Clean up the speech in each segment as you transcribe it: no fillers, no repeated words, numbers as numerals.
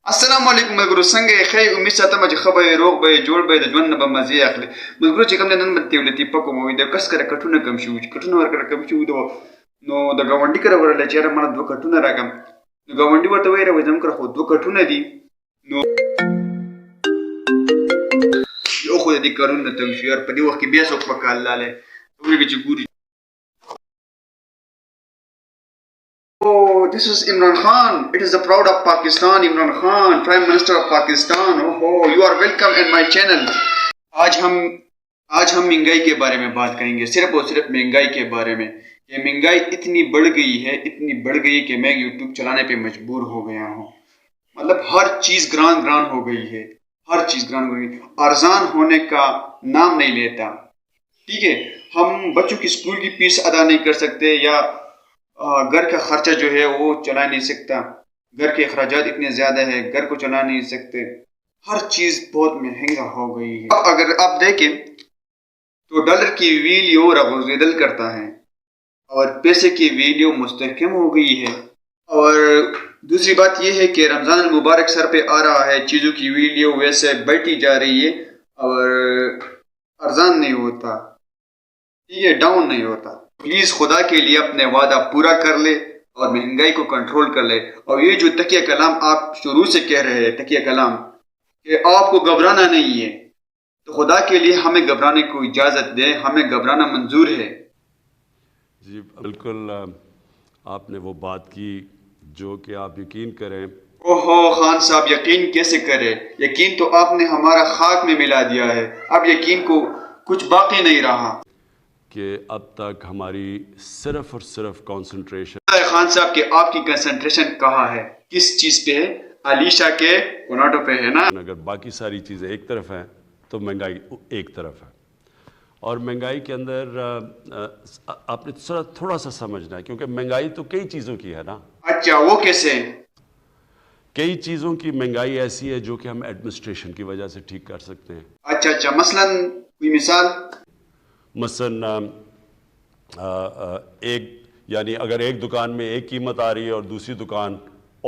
السلام علیکم ملګرو، څنګه یې ښه؟ امید ساتم چې ښه به یې، روغ به یې، جوړ به یې، د ژوند نه به مزې اخلي. ملګرو چې کوم دی نن به د یو لطیفه کوم وي، د کس کره کټونه کم شوي چې کټونه ورکره کم شوي نو د ګاونډي کره ورغله چې یاره مړه 2 کټونه راکړم. نو ګاونډي ورته وایي راوایي زموږ کره خو 2 کټونه دي. نو یو خو د دې کارونه نه تنګ شو یار، په دې وخت کې بیا څوک په کال لالی وایي چې ګوري. Oh, this is Imran Khan. It is the proud of Pakistan, Imran Khan, Prime Minister of Pakistan. Oh, you are welcome in my channel. آج ہم مہنگائی کے بارے میں بات کریں گے، صرف اور صرف مہنگائی کے بارے میں. یہ مہنگائی اتنی بڑھ گئی ہے کہ میں یوٹیوب چلانے پہ مجبور ہو گیا ہوں. مطلب ہر چیز گران ہو گئی ہے، ہر چیز گران ہو گئی، ارزان ہونے کا نام نہیں لیتا. ٹھیک ہے، ہم بچوں کی اسکول کی فیس ادا نہیں کر سکتے، یا گھر کا خرچہ جو ہے وہ چلا نہیں سکتا. گھر کے اخراجات اتنے زیادہ ہیں، گھر کو چلا نہیں سکتے. ہر چیز بہت مہنگا ہو گئی ہے. اگر آپ دیکھیں تو ڈالر کی ویلیو رغوزیدل کرتا ہے اور پیسے کی ویلیو مستحکم ہو گئی ہے. اور دوسری بات یہ ہے کہ رمضان المبارک سر پہ آ رہا ہے، چیزوں کی ویلیو ویسے بڑھتی جا رہی ہے اور ارزان نہیں ہوتا، یہ ڈاؤن نہیں ہوتا. پلیز خدا کے لیے اپنے وعدہ پورا کر لے اور مہنگائی کو کنٹرول کر لے. اور یہ جو تکیہ کلام آپ شروع سے کہہ رہے ہیں، تکیہ کلام کہ آپ کو گھبرانا نہیں ہے، تو خدا کے لیے ہمیں گھبرانے کو اجازت دیں، ہمیں گھبرانا منظور ہے. جی بالکل، آپ نے وہ بات کی جو کہ آپ یقین کریں. اوہو خان صاحب، یقین کیسے کرے؟ یقین تو آپ نے ہمارا خاک میں ملا دیا ہے. اب یقین کو کچھ باقی نہیں رہا کہ اب تک ہماری صرف اور صرف کنسنٹریشن. خان صاحب کہ آپ کی کنسنٹریشن کہاں ہے، کس چیز پہ ہے؟ علیشا کے کوناٹو پہ ہے نا. اگر باقی ساری چیزیں ایک طرف ہیں تو مہنگائی ایک طرف ہے. اور مہنگائی کے اندر آپ نے تھوڑا سا سمجھنا ہے، کیونکہ مہنگائی تو کئی چیزوں کی ہے نا. اچھا، وہ کیسے؟ کئی چیزوں کی مہنگائی ایسی ہے جو کہ ہم ایڈمنسٹریشن کی وجہ سے ٹھیک کر سکتے ہیں. اچھا، مثلاً کوئی مثال؟ مثلا یعنی اگر ایک دکان میں ایک قیمت آ رہی ہے اور دوسری دکان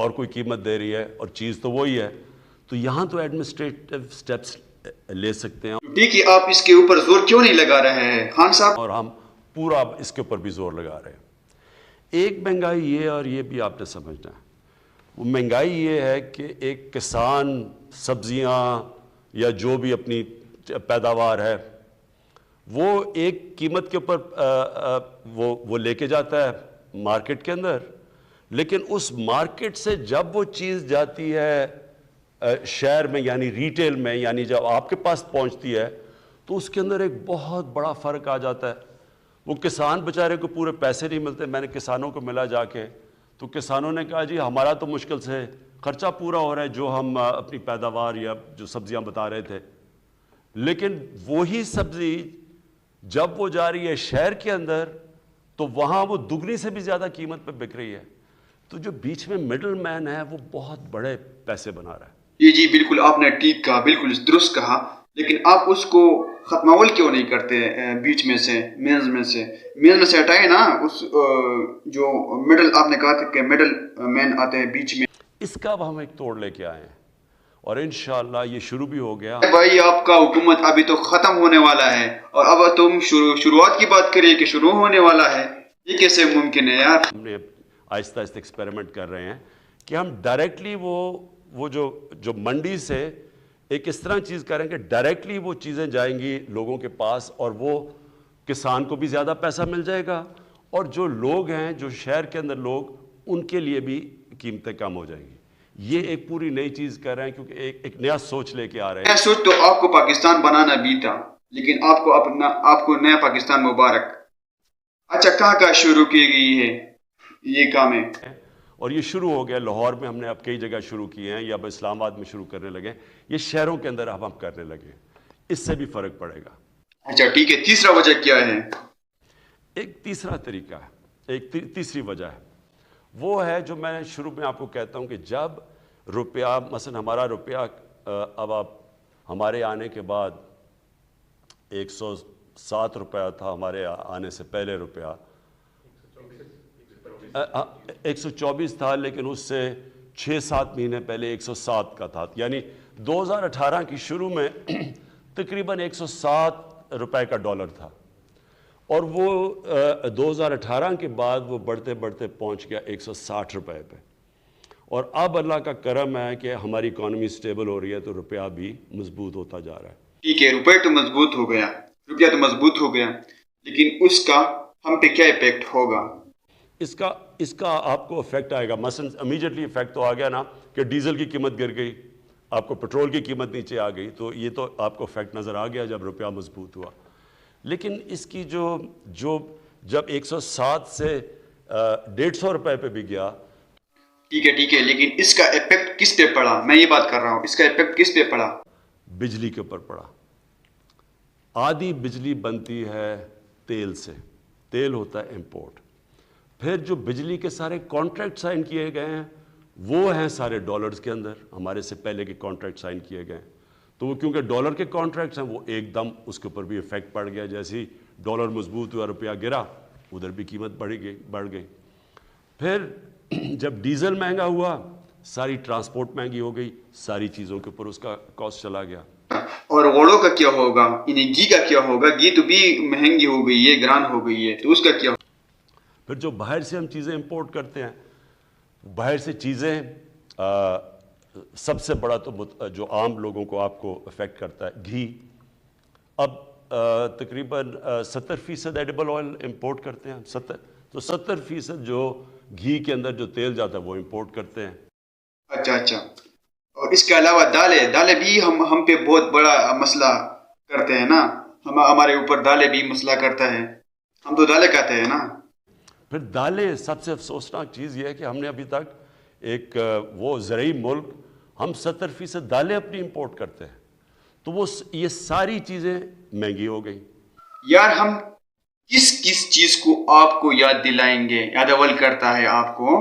اور کوئی قیمت دے رہی ہے اور چیز تو وہی ہے، تو یہاں تو ایڈمنسٹریٹو سٹیپس لے سکتے ہیں. ٹھیک ہے، آپ اس کے اوپر زور کیوں نہیں لگا رہے ہیں خان صاحب؟ اور ہم پورا اس کے اوپر بھی زور لگا رہے ہیں. ایک مہنگائی یہ، اور یہ بھی آپ نے سمجھنا ہے، وہ مہنگائی یہ ہے کہ ایک کسان سبزیاں یا جو بھی اپنی پیداوار ہے وہ ایک قیمت کے اوپر وہ لے کے جاتا ہے مارکیٹ کے اندر، لیکن اس مارکیٹ سے جب وہ چیز جاتی ہے شہر میں، یعنی ریٹیل میں، یعنی جب آپ کے پاس پہنچتی ہے تو اس کے اندر ایک بہت بڑا فرق آ جاتا ہے. وہ کسان بیچارے کو پورے پیسے نہیں ملتے. میں نے کسانوں کو ملا جا کے، تو کسانوں نے کہا جی ہمارا تو مشکل سے خرچہ پورا ہو رہا ہے جو ہم اپنی پیداوار یا جو سبزیاں بتا رہے تھے، لیکن وہی سبزی جب وہ جا رہی ہے شہر کے اندر تو وہاں وہ دگنی سے بھی زیادہ قیمت پہ بک رہی ہے. تو جو بیچ میں مڈل مین ہے وہ بہت بڑے پیسے بنا رہا ہے. جی بالکل، آپ نے ٹھیک کہا، بالکل درست کہا. لیکن آپ اس کو ختمول کیوں نہیں کرتے؟ بیچ میں سے، مینز میں سے ہٹائے نا. اس جو مڈل، آپ نے کہا تھا کہ مڈل مین آتے ہیں بیچ میں، اس کا اب ہم ایک توڑ لے کے آئے ہیں اور انشاءاللہ یہ شروع بھی ہو گیا. بھائی آپ کا حکومت ابھی تو ختم ہونے والا ہے اور اب تم شروعات کی بات کریے کہ شروع ہونے والا ہے. یہ کیسے ممکن ہے یار؟ ہم نے آہستہ آہستہ ایکسپیریمنٹ کر رہے ہیں کہ ہم ڈائریکٹلی وہ جو منڈی سے ایک اس طرح چیز کریں کہ ڈائریکٹلی وہ چیزیں جائیں گی لوگوں کے پاس، اور وہ کسان کو بھی زیادہ پیسہ مل جائے گا، اور جو لوگ ہیں، جو شہر کے اندر لوگ، ان کے لیے بھی قیمتیں کم ہو جائیں گی. یہ ایک پوری نئی چیز کر رہے ہیں کیونکہ ایک نیا سوچ لے کے آ رہے ہیں. نیا سوچ تو آپ کو پاکستان بنانا بھی تھا، لیکن آپ کو نیا پاکستان مبارک. اچھا، کہاں شروع کی گئی ہے یہ کام ہے؟ اور یہ شروع ہو گیا لاہور میں، ہم نے اب کئی جگہ شروع کیے ہیں، یا اب اسلام آباد میں شروع کرنے لگے. یہ شہروں کے اندر اب ہم کرنے لگے، اس سے بھی فرق پڑے گا. اچھا ٹھیک ہے، تیسرا وجہ کیا ہے؟ ایک تیسرا طریقہ ہے، ایک تیسری وجہ ہے، وہ ہے جو میں شروع میں آپ کو کہتا ہوں کہ جب روپیہ، مثلا ہمارا روپیہ اب ہمارے آنے کے بعد 107 روپیہ تھا، ہمارے آنے سے پہلے روپیہ 124 تھا، لیکن اس سے 6-7 مہینے پہلے 107 کا تھا، یعنی 2018 کی شروع میں تقریباً 107 روپے کا ڈالر تھا، اور وہ 2018 کے بعد وہ بڑھتے بڑھتے پہنچ گیا 160 روپے پہ، اور اب اللہ کا کرم ہے کہ ہماری اکانومی سٹیبل ہو رہی ہے تو روپیہ بھی مضبوط ہوتا جا رہا ہے۔ ٹھیک ہے، روپے تو مضبوط ہو گیا، روپیہ تو مضبوط ہو گیا، لیکن اس کا ہم پہ کیا امپیکٹ ہوگا؟ اس کا آپ کو افیکٹ آئے گا، مثلا امیجیٹلی افیکٹ تو آ گیا نا کہ ڈیزل کی قیمت گر گئی، آپ کو پیٹرول کی قیمت نیچے آ گئی، تو یہ تو آپ کو افیکٹ نظر آ گیا جب روپیہ مضبوط ہوا۔ لیکن اس کی جو جب 107 سے 150 روپے پہ بھی گیا۔ ٹھیک ہے، لیکن اس کا امپیکٹ کس پہ پڑا؟ میں یہ بات کر رہا ہوں، اس کا امپیکٹ کس پہ پڑا؟ بجلی کے اوپر پڑا۔ آدھی بجلی بنتی ہے تیل سے، تیل ہوتا ہے امپورٹ، پھر جو بجلی کے سارے کانٹریکٹ سائن کیے گئے ہیں وہ ہیں سارے ڈالرز کے اندر، ہمارے سے پہلے کے کانٹریکٹ سائن کیے گئے ہیں، تو وہ کیونکہ ڈالر کے کانٹریکٹس ہیں وہ ایک دم اس کے اوپر بھی افیکٹ پڑ گیا، جیسے ہی ڈالر مضبوط ہوا روپیہ گرا ادھر بھی قیمت بڑھ گئی۔ پھر جب ڈیزل مہنگا ہوا ساری ٹرانسپورٹ مہنگی ہو گئی، ساری چیزوں کے اوپر اس کا کاسٹ چلا گیا۔ اور غوڑوں کا کیا ہوگا؟ یعنی گھی کا کیا ہوگا؟ گھی تو بھی مہنگی ہو گئی ہے، گران ہو گئی ہے، تو اس کا کیا ہوگا؟ پھر جو باہر سے ہم چیزیں امپورٹ کرتے ہیں، باہر سے چیزیں سب سے بڑا تو جو عام لوگوں کو آپ کو افیکٹ کرتا ہے گھی، اب تقریباً 70% ایڈیبل آئل امپورٹ کرتے ہیں، تو 70% جو گھی کے اندر جو تیل جاتا ہے وہ امپورٹ کرتے ہیں۔ اچھا، اور اس کے علاوہ دالیں بھی ہم پہ بہت بڑا مسئلہ کرتے ہیں نا، ہمارے اوپر دالیں بھی مسئلہ کرتا ہے، ہم تو دالیں کھاتے ہیں نا۔ پھر دالیں، سب سے افسوسناک چیز یہ ہے کہ ہم نے ابھی تک ایک وہ زرعی ملک، ہم 70% دالیں اپنی امپورٹ کرتے ہیں، تو وہ یہ ساری چیزیں مہنگی ہو گئی۔ یار ہم کس چیز کو آپ کو یاد دلائیں گے؟ یاد اول کرتا ہے آپ کو،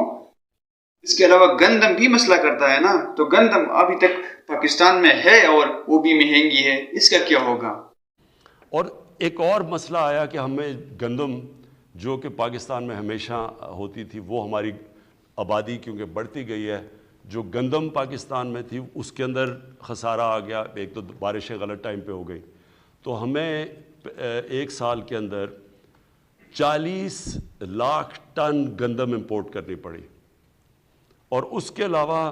اس کے علاوہ گندم بھی مسئلہ کرتا ہے نا، تو گندم ابھی تک پاکستان میں ہے اور وہ بھی مہنگی ہے، اس کا کیا ہوگا؟ اور ایک اور مسئلہ آیا کہ ہمیں گندم جو کہ پاکستان میں ہمیشہ ہوتی تھی، وہ ہماری آبادی کیونکہ بڑھتی گئی ہے، جو گندم پاکستان میں تھی اس کے اندر خسارہ آ گیا، ایک تو بارشیں غلط ٹائم پہ ہو گئی، تو ہمیں ایک سال کے اندر 40 لاکھ ٹن گندم امپورٹ کرنی پڑی، اور اس کے علاوہ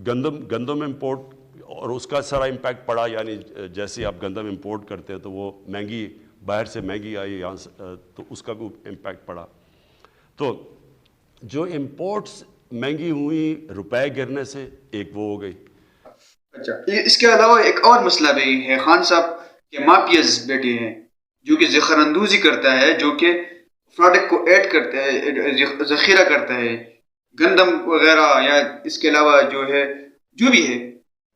گندم امپورٹ اور اس کا سارا امپیکٹ پڑا، یعنی جیسے آپ گندم امپورٹ کرتے ہیں تو وہ مہنگی، باہر سے مہنگی آئی یہاں سے، تو اس کا بھی امپیکٹ پڑا، تو جو امپورٹس مہنگی ہوئی روپے گرنے سے، ایک وہ ہو گئی۔ اچھا، اس کے علاوہ ایک اور مسئلہ بھی ہے، خان صاحب کے مافیاز بیٹھے ہیں جو کہ ذخیرہ اندوزی کرتا ہے، جو کہ پروڈکٹ کو ایڈ کرتا ہے، ذخیرہ کرتا ہے، گندم وغیرہ یا اس کے علاوہ جو بھی ہے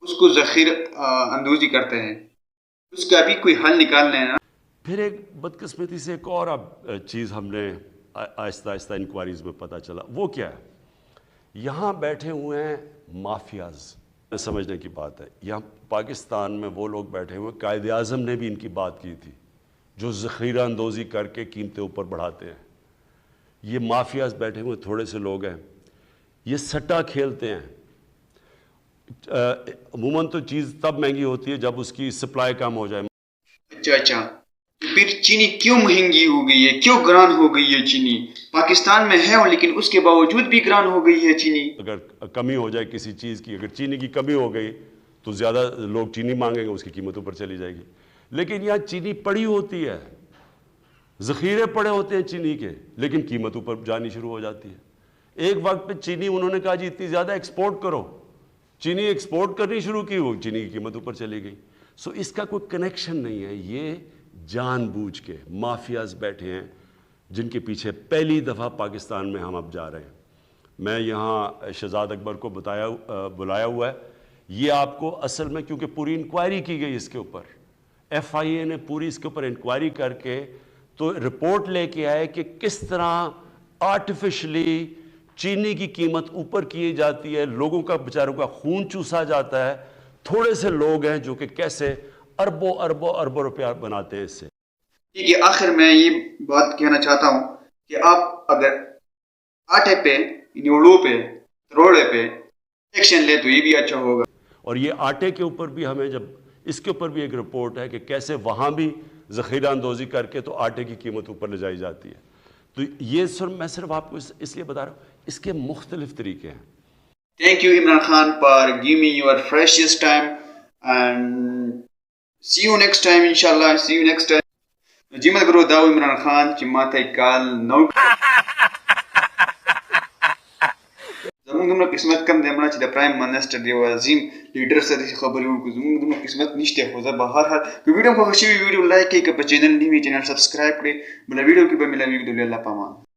اس کو ذخیرہ اندوزی کرتے ہیں، اس کا بھی کوئی حل نکالنا ہے نا۔ پھر ایک بدقسمتی سے ایک اور اب چیز ہم نے آہستہ آہستہ انکوائریز میں پتہ چلا، وہ کیا ہے؟ یہاں بیٹھے ہوئے ہیں مافیاز، سمجھنے کی بات ہے، یہاں پاکستان میں وہ لوگ بیٹھے ہوئے، قائد اعظم نے بھی ان کی بات کی تھی، جو ذخیرہ اندوزی کر کے قیمتیں اوپر بڑھاتے ہیں، یہ مافیاز بیٹھے ہوئے تھوڑے سے لوگ ہیں، یہ سٹا کھیلتے ہیں۔ عموماً تو چیز تب مہنگی ہوتی ہے جب اس کی سپلائی کم ہو جائے۔ اچھا، پھر چینی کیوں مہنگی ہو گئی ہے؟ کیوں گران ہو گئی ہے چینی؟ پاکستان میں ہے لیکن اس کے باوجود بھی گران ہو گئی ہے چینی۔ اگر کمی ہو جائے کسی چیز کی، اگر چینی کی کمی ہو گئی تو زیادہ لوگ چینی مانگیں گے، اس کی قیمت اوپر چلی جائے گی، لیکن یہاں چینی پڑی ہوتی ہے، ذخیرے پڑے ہوتے ہیں چینی کے، لیکن قیمت اوپر جانی شروع ہو جاتی ہے۔ ایک وقت پہ چینی انہوں نے کہا جی اتنی زیادہ ایکسپورٹ کرو، چینی ایکسپورٹ کرنی شروع کی، وہ چینی کی قیمت اوپر چلی گئی۔ سو اس کا کوئی کنیکشن نہیں ہے، یہ جان بوجھ کے مافیاز بیٹھے ہیں جن کے پیچھے پہلی دفعہ پاکستان میں ہم اب جا رہے ہیں۔ میں یہاں شہزاد اکبر کو بلایا ہوا ہے، یہ آپ کو اصل میں کیونکہ پوری انکوائری کی گئی اس کے اوپر، ایف آئی اے نے پوری اس کے اوپر انکوائری کر کے تو رپورٹ لے کے آئے کہ کس طرح آرٹیفیشلی چینی کی قیمت اوپر کی جاتی ہے، لوگوں کا بیچاروں کا خون چوسا جاتا ہے، تھوڑے سے لوگ ہیں جو کہ کیسے اربوں اربوں اربوں روپیہ بناتے ہیں اس سے۔ ٹھیک ہے، آخر میں یہ بات کہنا چاہتا ہوں کہ آپ اگر آٹے پہ، یعنی اڑو پہ، روڑے پہ ایکشن لے تو یہ بھی اچھا ہوگا. اور یہ آٹے کے اوپر بھی ہمیں جب اس کے اوپر بھی ایک رپورٹ ہے کہ کیسے وہاں بھی ذخیرہ اندوزی کر کے تو آٹے کی قیمت اوپر لے جائی جاتی ہے. تو یہ میں صرف آپ کو اس لیے بتا رہا ہوں اس کے مختلف طریقے ہیں. Thank you Imran Khan for giving me your precious time and see you next time inshallah. See you next time. جی مت کرو داو عمران خان چې ماته کال نو زموږ دومره قسمت کم دی مړه چې د پرایم منسټر دی عظیم لیډر سره خبرې وکړو. زموږ دومره قسمت نشته خو زه به هر حال که ویډیو خوښه شوي ویډیو لایک کړئ، که په چینل نوي چینل سبسکرایب کړئ. بله ویډیو کې به ملاویږو. د الله پامان.